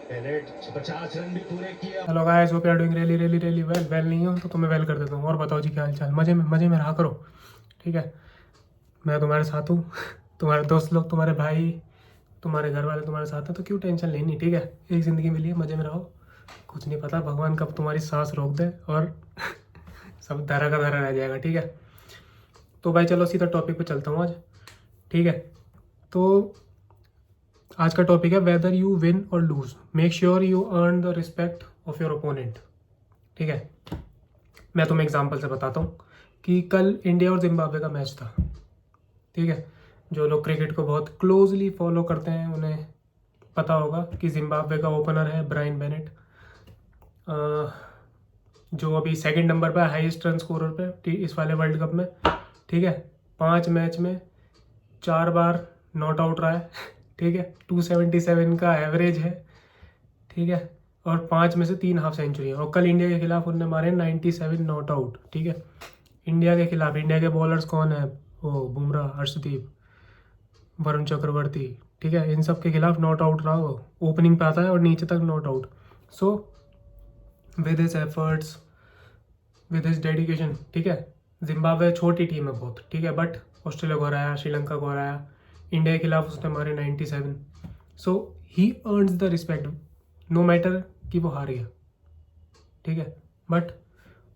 Hello guys, hope you are doing really well नहीं हो तो तुम्हें वेल कर देता हूँ। और बताओ जी, क्या हाल चाल? मज़े में रहा करो, ठीक है। मैं तुम्हारे साथ हूँ तुम्हारे दोस्त लोग, तुम्हारे भाई, तुम्हारे घर वाले तुम्हारे साथ हैं, तो क्यों टेंशन लेनी, ठीक है। एक ज़िंदगी मिली है, मज़े में रहो। कुछ नहीं पता भगवान कब तुम्हारी सांस रोक दे और सब धरा का धरा रह जाएगा, ठीक है। तो भाई चलो सीधा टॉपिक पे चलता हूँ आज, ठीक है। तो आज का टॉपिक है वेदर यू विन और lose make sure you earn the respect of your opponent, ठीक है। मैं तुम्हें एग्जांपल से बताता हूँ कि कल इंडिया और जिम्बाब्वे का मैच था, ठीक है। जो लोग क्रिकेट को बहुत क्लोजली फॉलो करते हैं उन्हें पता होगा कि जिम्बाब्वे का ओपनर है ब्रायन बेनेट, जो अभी सेकंड नंबर पर हाईएस्ट रन स्कोरर पे इस वाले वर्ल्ड कप में, ठीक है। 5 मैच में 4 बार नॉट आउट रहा है, ठीक है। 277 का एवरेज है, ठीक है। और 5 में से 3 हाफ सेंचुरी है। और कल इंडिया के खिलाफ उन्होंने मारे 97 नॉट आउट, ठीक है। इंडिया के खिलाफ इंडिया के बॉलर्स कौन है? वो बुमराह, अर्शदीप, वरुण चक्रवर्ती, ठीक है। इन सब के खिलाफ नॉट आउट रहा, वो ओपनिंग पे आता है और नीचे तक not out. So with his efforts, with his dedication, ठीक है। जिम्बाब्वे छोटी टीम है बहुत, ठीक है, बट ऑस्ट्रेलिया को हराया, श्रीलंका को हराया, इंडिया के खिलाफ उसने मारे 97। So he earns the respect, no matter कि वो हार गया, ठीक है। बट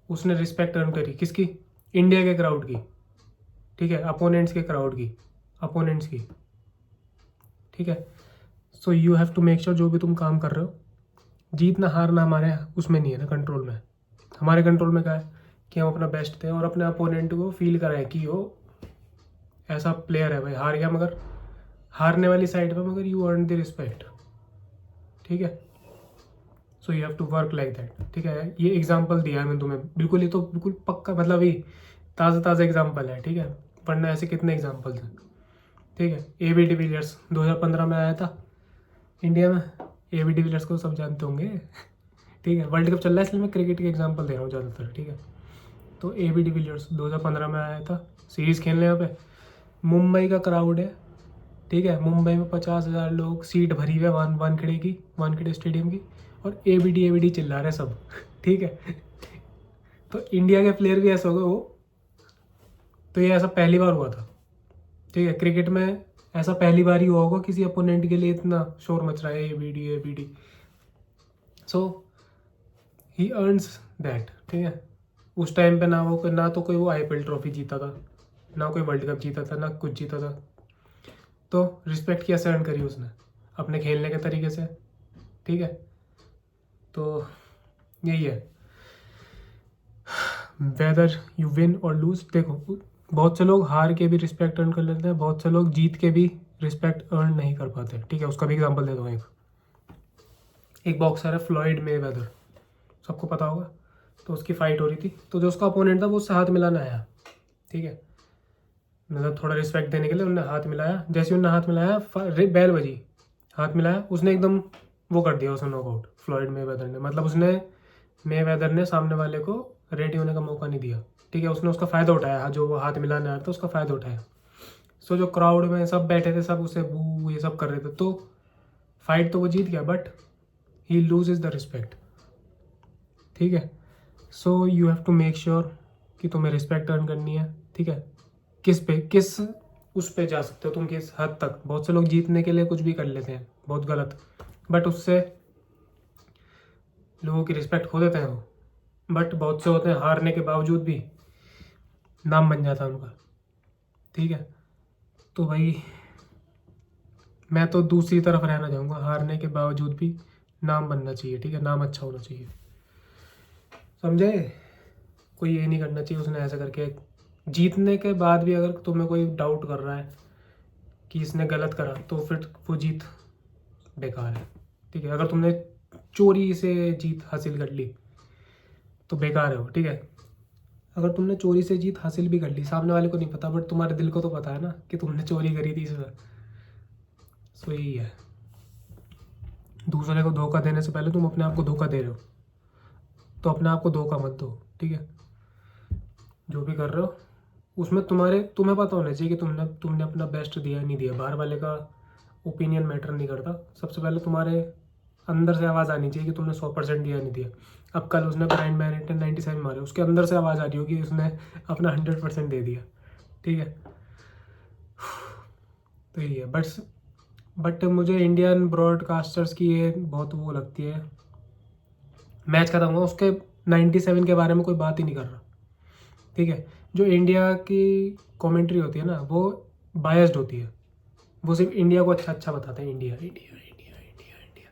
उसने रिस्पेक्ट अर्न करी किसकी? इंडिया के क्राउड की, ठीक है। अपोनेंट्स के क्राउड की, अपोनेंट्स की, ठीक है। So you have to make sure जो भी तुम काम कर रहे हो, जीतना हारना हमारे उसमें नहीं है ना, कंट्रोल में। हमारे कंट्रोल में क्या है कि हम अपना बेस्ट दें और अपने अपोनेंट को फील कराएं कि वो ऐसा प्लेयर है भाई, हार गया मगर हारने वाली साइड पे, मगर यू अर्न द रिस्पेक्ट, ठीक है। So you have to work like that, ठीक है। ये एग्जाम्पल दिया है मैंने तुम्हें, बिल्कुल, ये तो बिल्कुल पक्का, मतलब ये ताज़ा एग्जाम्पल है, ठीक है। वरना ऐसे कितने एग्जाम्पल्स हैं, ठीक है। ए बी डिविलियर्स 2015 में आया था इंडिया में। ए बी डिविलियर्स को सब जानते होंगे, ठीक है। वर्ल्ड कप चल रहा है इसलिए मैं क्रिकेट के एग्जाम्पल दे रहा हूँ ज़्यादातर, ठीक है। तो ए बी डिविलियर्स 2015 में आया था सीरीज़ खेलने यहाँ पे। मुंबई का क्राउड है, ठीक है। मुंबई में 50,000 लोग, सीट भरी हुई है वानखेड़े स्टेडियम की, और ए बी डी चिल्ला रहे सब, ठीक है। तो इंडिया के प्लेयर भी ऐसे हो गए वो। तो ये ऐसा पहली बार हुआ था, ठीक है। क्रिकेट में ऐसा पहली बार ही हुआ होगा किसी अपोनेंट के लिए इतना शोर मच रहा है, A B D. So he earns that, ठीक है। उस टाइम पे ना तो कोई वो आईपीएल ट्रॉफी जीता था, ना कोई वर्ल्ड कप जीता था, ना कुछ जीता था। तो रिस्पेक्ट कैसे अर्न करी उसने? अपने खेलने के तरीके से, ठीक है। तो यही है, वेदर यू विन और लूज। देखो, बहुत से लोग हार के भी रिस्पेक्ट अर्न कर लेते हैं, बहुत से लोग जीत के भी रिस्पेक्ट अर्न नहीं कर पाते, ठीक है। उसका भी एग्जांपल दे दो। एक बॉक्सर है फ्लॉयड मेवेदर, सबको पता होगा। तो उसकी फाइट हो रही थी, तो जो उसका अपोनेंट था वो उससे हाथ मिलाने आया, ठीक है। मतलब थोड़ा रिस्पेक्ट देने के लिए उन्होंने हाथ मिलाया। जैसे उन्होंने हाथ मिलाया, बैल बजी, हाथ मिलाया, उसने एकदम वो कर दिया, उसने नॉकआउट, फ्लॉयड मेवेदर ने। मतलब उसने, मेवेदर ने सामने वाले को रेडी होने का मौका नहीं दिया, ठीक है। उसने उसका फ़ायदा उठाया, जो वो हाथ मिलाने आया था उसका फ़ायदा उठाया। सो जो क्राउड में सब बैठे थे, सब उसे बू ये सब कर रहे थे। तो फाइट तो वो जीत गया, but he lose is the respect, ठीक है। So you have to make sure कि तुम्हें रिस्पेक्ट अर्न करनी है, ठीक है। किस उस पे जा सकते हो तुम, किस हद तक? बहुत से लोग जीतने के लिए कुछ भी कर लेते हैं, बहुत गलत, बट उससे लोगों की रिस्पेक्ट खो देते हैं वो। बट बहुत से होते हैं हारने के बावजूद भी नाम बन जाता है उनका, ठीक है। तो भाई मैं तो दूसरी तरफ रहना चाहूँगा, हारने के बावजूद भी नाम बनना चाहिए, ठीक है। नाम अच्छा होना चाहिए, समझे? कोई ये नहीं करना चाहिए उसने ऐसा करके, जीतने के बाद भी अगर तुम्हें कोई डाउट कर रहा है कि इसने गलत करा, तो फिर वो जीत बेकार है, ठीक है। अगर तुमने चोरी से जीत हासिल कर ली तो बेकार है वो, ठीक है। अगर तुमने चोरी से जीत हासिल भी कर ली, सामने वाले को नहीं पता, बट तुम्हारे दिल को तो पता है ना कि तुमने चोरी करी थी इसमें। सो यही है, दूसरे को धोखा देने से पहले तुम अपने आप को धोखा दे रहे हो, तो अपने आप को धोखा मत दो, ठीक है। जो भी कर रहे हो उसमें तुम्हें पता होना चाहिए कि तुमने अपना बेस्ट दिया नहीं दिया। बाहर वाले का ओपिनियन मैटर नहीं करता, सबसे पहले तुम्हारे अंदर से आवाज़ आनी चाहिए कि तुमने 100% दिया नहीं दिया। अब कल उसने ब्रायन बैरेटन 97 मारे, उसके अंदर से आवाज़ आ रही होगी उसने अपना 100% दे दिया, ठीक है। तो यही है। बट मुझे इंडियन ब्रॉडकास्टर्स की ये बहुत वो लगती है, मैच खत्म हुआ उसके 97 के बारे में कोई बात ही नहीं कर रहा, ठीक है। जो इंडिया की कमेंट्री होती है ना वो बायस्ड होती है, वो सिर्फ इंडिया को अच्छा बताते हैं, India India India India India,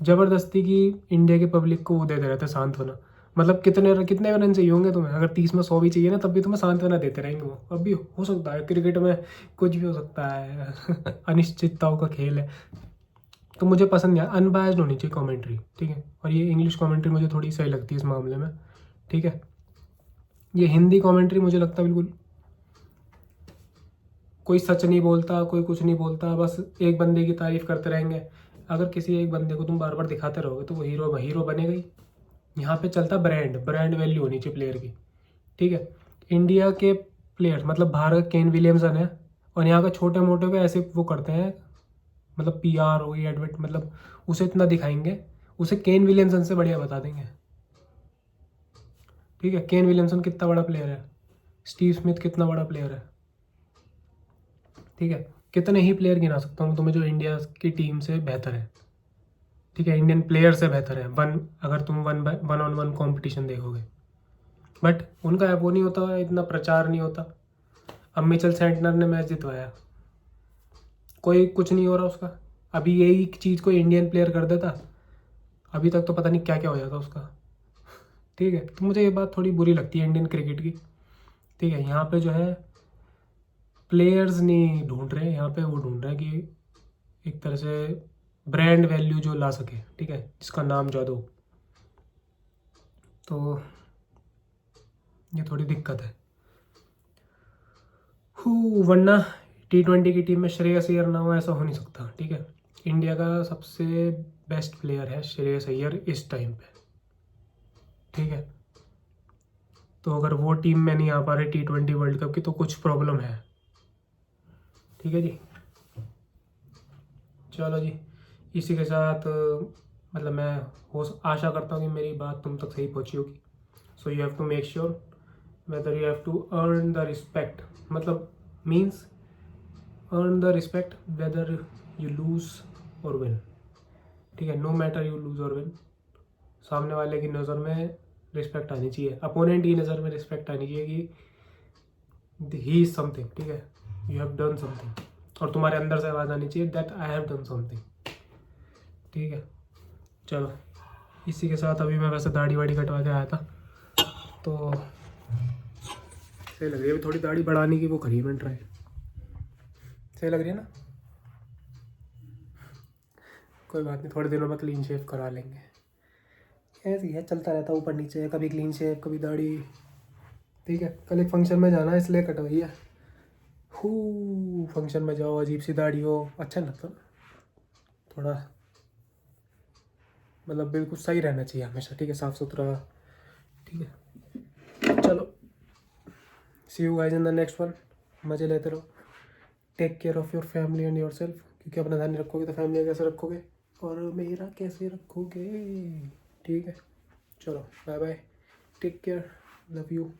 ज़बरदस्ती की इंडिया की पब्लिक को वो देते रहते हैं सांत्वना। मतलब कितने कितने रन चाहिए होंगे तुम्हें, अगर 30 में 100 भी चाहिए ना तब भी तुम्हें सांत्वना देते रहेंगे वो। अब भी हो सकता है, क्रिकेट में कुछ भी हो सकता है अनिश्चितताओं का खेल है। तो मुझे पसंद नहीं, अनबायस्ड होनी चाहिए कमेंट्री, ठीक है। और ये इंग्लिश कमेंट्री मुझे थोड़ी सही लगती है इस मामले में, ठीक है। ये हिंदी कमेंट्री मुझे लगता है बिल्कुल कोई सच नहीं बोलता, कोई कुछ नहीं बोलता, बस एक बंदे की तारीफ करते रहेंगे। अगर किसी एक बंदे को तुम बार बार दिखाते रहोगे तो वो हीरो बनेगा ही। यहाँ पे चलता ब्रांड वैल्यू होनी चाहिए प्लेयर की, ठीक है। इंडिया के प्लेयर्स मतलब भारत केन विलियमसन है, और यहाँ के छोटे मोटे पे ऐसे वो करते हैं, मतलब PR हो गई एडवर्ट, मतलब उसे इतना दिखाएंगे, उसे केन विलियमसन से बढ़िया बता देंगे, ठीक है। केन विलियमसन कितना बड़ा प्लेयर है, स्टीव स्मिथ कितना बड़ा प्लेयर है, ठीक है। कितने ही प्लेयर गिना सकता हूँ तुम्हें जो इंडिया की टीम से बेहतर है, ठीक है। इंडियन प्लेयर से बेहतर है अगर तुम 1-on-1 कंपटीशन देखोगे। बट उनका वो नहीं होता, इतना प्रचार नहीं होता। अब मिचेल सेंटनर ने मैच जितवाया, कोई कुछ नहीं हो रहा उसका। अभी यही चीज़ कोई इंडियन प्लेयर कर देता, अभी तक तो पता नहीं क्या क्या हो जाता उसका, ठीक है। तो मुझे ये बात थोड़ी बुरी लगती है इंडियन क्रिकेट की, ठीक है। यहाँ पे जो है प्लेयर्स नहीं ढूंढ रहे, यहाँ पे वो ढूंढ रहे हैं कि एक तरह से ब्रांड वैल्यू जो ला सके, ठीक है, जिसका नाम जादू। तो ये थोड़ी दिक्कत है। वरना T20 की टीम में श्रेयस अय्यर ना हो ऐसा हो नहीं सकता, ठीक है। इंडिया का सबसे बेस्ट प्लेयर है श्रेयस अय्यर इस टाइम पे, ठीक है। तो अगर वो टीम में नहीं आ पा रहे T20 वर्ल्ड कप की तो कुछ प्रॉब्लम है, ठीक है जी। चलो जी, इसी के साथ मतलब मैं हो आशा करता हूँ कि मेरी बात तुम तक सही पहुँची होगी। So you have to make sure whether you have to earn the respect, मतलब means earn the respect whether you lose or win, ठीक है। No matter you lose or win, सामने वाले की नज़र में रिस्पेक्ट आनी चाहिए, अपोनेंट की नज़र में रिस्पेक्ट आनी चाहिए कि ही इज़ समथिंग, ठीक है, यू हैव डन समथिंग, और तुम्हारे अंदर से आवाज़ आनी चाहिए that I have done something, ठीक है। चलो, इसी के साथ अभी मैं वैसे दाढ़ी वाड़ी कटवा के आया था तो सही लग रही है। अभी थोड़ी दाढ़ी बढ़ाने की वो करी मैंने ट्राई, सही लग रही है ना। कोई बात नहीं, थोड़े दिनों में क्लीन शेव करा लेंगे, ऐसे ही है, चलता रहता है ऊपर नीचे, कभी क्लीन शेव कभी दाढ़ी, ठीक है। कल एक फंक्शन में जाना है इसलिए कटवाई है। फंक्शन में जाओ अजीब सी दाढ़ी हो, अच्छा नहीं लगता, थोड़ा मतलब बिल्कुल सही रहना चाहिए हमेशा, ठीक है, साफ़ सुथरा, ठीक है। चलो, see you guys in the next one. मज़े लेते रहो, take care of your family and yourself, क्योंकि अपना ध्यान नहीं रखोगे तो फैमिली कैसे रखोगे और मेरा कैसे रखोगे, ठीक है। चलो bye bye, take care, love you.